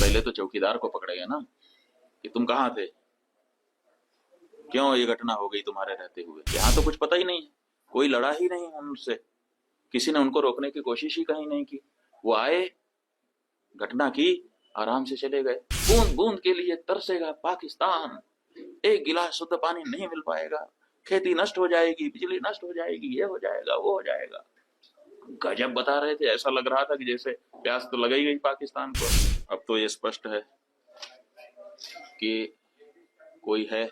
पहले तो चौकीदार को पकड़ेगा ना कि तुम कहाँ थे, क्यों ये घटना हो गई तुम्हारे रहते हुए। यहाँ तो कुछ पता ही नहीं है, कोई लड़ा ही नहीं उनसे, किसी ने उनको रोकने की कोशिश ही कहीं नहीं की। वो आए, घटना की, आराम से चले गए। बूंद बूंद के लिए तरसेगा पाकिस्तान, एक गिलास शुद्ध पानी नहीं मिल पाएगा, खेती नष्ट हो जाएगी, बिजली नष्ट हो जाएगी, ये हो जाएगा, वो हो जाएगा। गजब बता रहे थे, ऐसा लग रहा था कि जैसे प्यास तो लग ही गई पाकिस्तान को। अब तो ये स्पष्ट है कि कोई है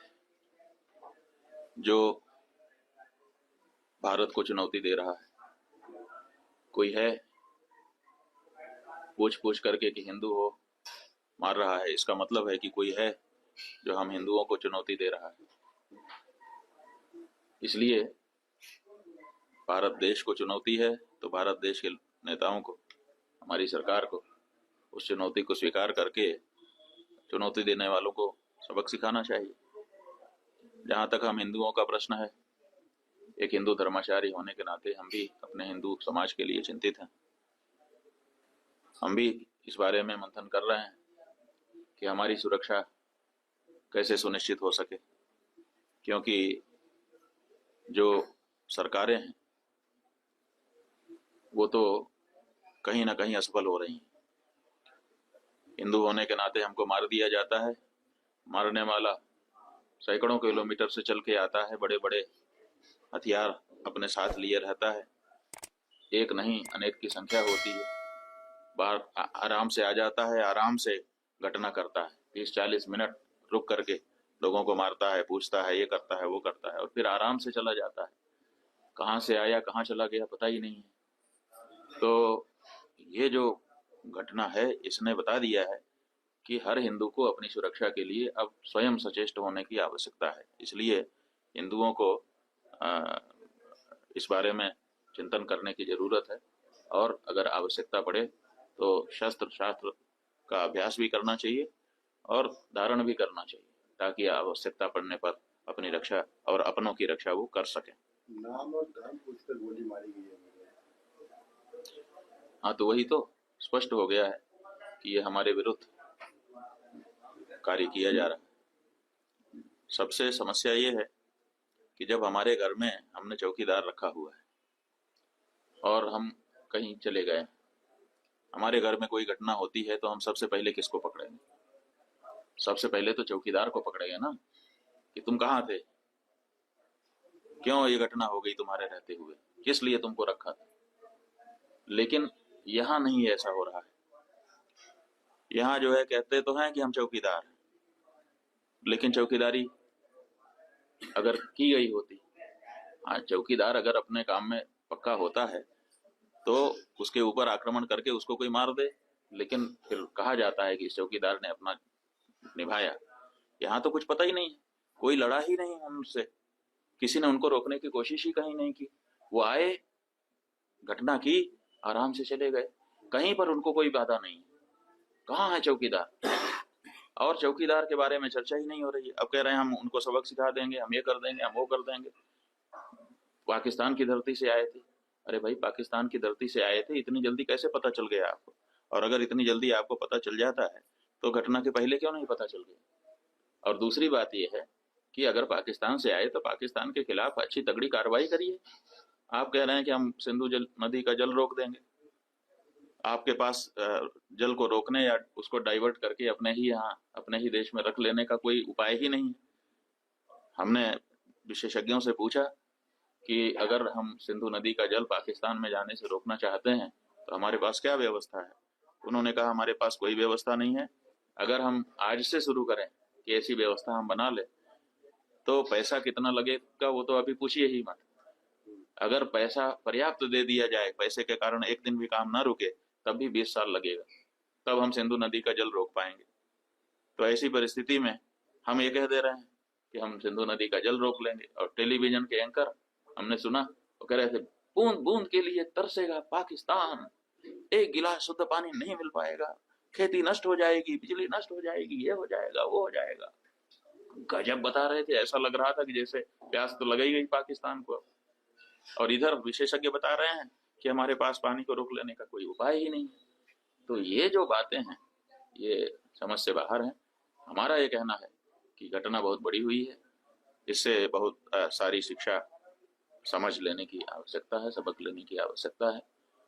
जो भारत को चुनौती दे रहा है, कोई है पूछ पूछ करके कि हिंदू हो मार रहा है। इसका मतलब है कि कोई है जो हम हिंदुओं को चुनौती दे रहा है। इसलिए भारत देश को चुनौती है तो भारत देश के नेताओं को, हमारी सरकार को उस चुनौती को स्वीकार करके चुनौती देने वालों को सबक सिखाना चाहिए। जहां तक हम हिंदुओं का प्रश्न है, एक हिंदू धर्माचारी होने के नाते हम भी अपने हिंदू समाज के लिए चिंतित हैं। हम भी इस बारे में मंथन कर रहे हैं कि हमारी सुरक्षा कैसे सुनिश्चित हो सके, क्योंकि जो सरकारें हैं वो तो कहीं ना कहीं असफल हो रही हैं। हिंदू होने के नाते हमको मार दिया जाता है, मारने वाला सैकड़ों किलोमीटर से चल के आता है, बड़े बड़े हथियार अपने साथ लिए रहता है, एक नहीं अनेक की संख्या होती है। बाहर आराम से आ जाता है, आराम से घटना करता है, 30-40 मिनट रुक करके लोगों को मारता है, पूछता है, ये करता है, वो करता है, और फिर आराम से चला जाता है। कहाँ से आया कहाँ चला गया पता ही नहीं है। तो ये जो घटना है इसने बता दिया है कि हर हिंदू को अपनी सुरक्षा के लिए अब स्वयं सचेष्ट होने की आवश्यकता है। इसलिए हिंदुओं को इस बारे में चिंतन करने की जरूरत है, और अगर आवश्यकता पड़े तो शस्त्र शास्त्र का अभ्यास भी करना चाहिए और धारण भी करना चाहिए, ताकि आवश्यकता पड़ने पर अपनी रक्षा और अपनों की रक्षा वो कर सकें। नाम और धर्म पूछकर गोली मारी गई है। हाँ, तो वही तो स्पष्ट हो गया है कि ये हमारे विरुद्ध कार्य किया जा रहा है। सबसे समस्या ये है कि जब हमारे घर में हमने चौकीदार रखा हुआ है और हम कहीं चले गए, हमारे घर में कोई घटना होती है तो हम सबसे पहले किसको पकड़ेंगे? सबसे पहले तो चौकीदार को पकड़ेंगे ना कि तुम कहाँ थे, क्यों ये घटना हो गई तुम्हारे रहते हुए, किस लिए तुमको रखा था। लेकिन यहाँ नहीं ऐसा हो रहा है। यहाँ जो है कहते तो हैं कि हम चौकीदार हैं, लेकिन चौकीदारी अगर की गई होती, हाँ, चौकीदार अगर अपने काम में पक्का होता है तो उसके ऊपर आक्रमण करके उसको कोई मार दे, लेकिन फिर कहा जाता है कि इस चौकीदार ने अपना निभाया। यहाँ तो कुछ पता ही नहीं है, कोई लड़ा ही नहीं उनसे, किसी ने उनको रोकने की कोशिश ही कहीं नहीं की। वो आए, घटना की, आराम से चले गए, कहीं पर उनको कोई बाधा नहीं है। कहाँ है चौकीदार? और चौकीदार के बारे में चर्चा ही नहीं हो रही है। अब कह रहे हैं हम उनको सबक सिखा देंगे, हम ये कर देंगे, हम वो कर देंगे। पाकिस्तान की धरती से आए थे। अरे भाई, पाकिस्तान की धरती से आए थे, इतनी जल्दी कैसे पता चल गया आपको? और अगर इतनी जल्दी आपको पता चल जाता है तो घटना के पहले क्यों नहीं पता चल गया? और दूसरी बात यह है कि अगर पाकिस्तान से आए तो पाकिस्तान के खिलाफ अच्छी तगड़ी कार्रवाई करिए। आप कह रहे हैं कि हम सिंधु नदी का जल रोक देंगे। आपके पास जल को रोकने या उसको डाइवर्ट करके अपने ही यहाँ अपने ही देश में रख लेने का कोई उपाय ही नहीं है। हमने विशेषज्ञों से पूछा कि अगर हम सिंधु नदी का जल पाकिस्तान में जाने से रोकना चाहते हैं तो हमारे पास क्या व्यवस्था है। उन्होंने कहा हमारे पास कोई व्यवस्था नहीं है। अगर हम आज से शुरू करें कि ऐसी व्यवस्था हम बना ले तो पैसा कितना लगेगा वो तो अभी पूछिए ही मत। अगर पैसा पर्याप्त दे दिया जाए, पैसे के कारण एक दिन भी काम ना रुके, तब भी 20 साल लगेगा, तब हम सिंधु नदी का जल रोक पाएंगे। तो ऐसी परिस्थिति में हम ये कह दे रहे हैं कि हम सिंधु नदी का जल रोक लेंगे। और टेलीविजन के एंकर हमने सुना, वो कह रहे थे बूंद बूंद के लिए तरसेगा पाकिस्तान, एक गिलास शुद्ध पानी नहीं मिल पाएगा, खेती नष्ट हो जाएगी, बिजली नष्ट हो जाएगी, ये हो जाएगा, वो हो जाएगा। गजब बता रहे थे, ऐसा लग रहा था कि जैसे प्यास तो लग ही गई पाकिस्तान को। और इधर विशेषज्ञ बता रहे हैं कि हमारे पास पानी को रोक लेने का कोई उपाय ही नहीं है। तो ये जो बातें हैं ये समझ से बाहर है। हमारा ये कहना है कि घटना बहुत बड़ी हुई है, इससे बहुत सारी शिक्षा समझ लेने की आवश्यकता है, सबक लेने की आवश्यकता है।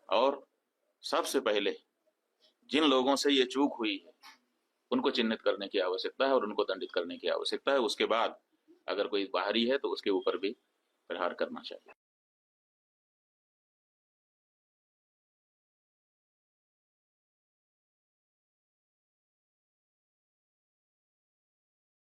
और सबसे पहले जिन लोगों से ये चूक हुई है उनको चिन्हित करने की आवश्यकता है और उनको दंडित करने की आवश्यकता है। उसके बाद अगर कोई बाहरी है तो उसके ऊपर भी प्रहार करना चाहिए।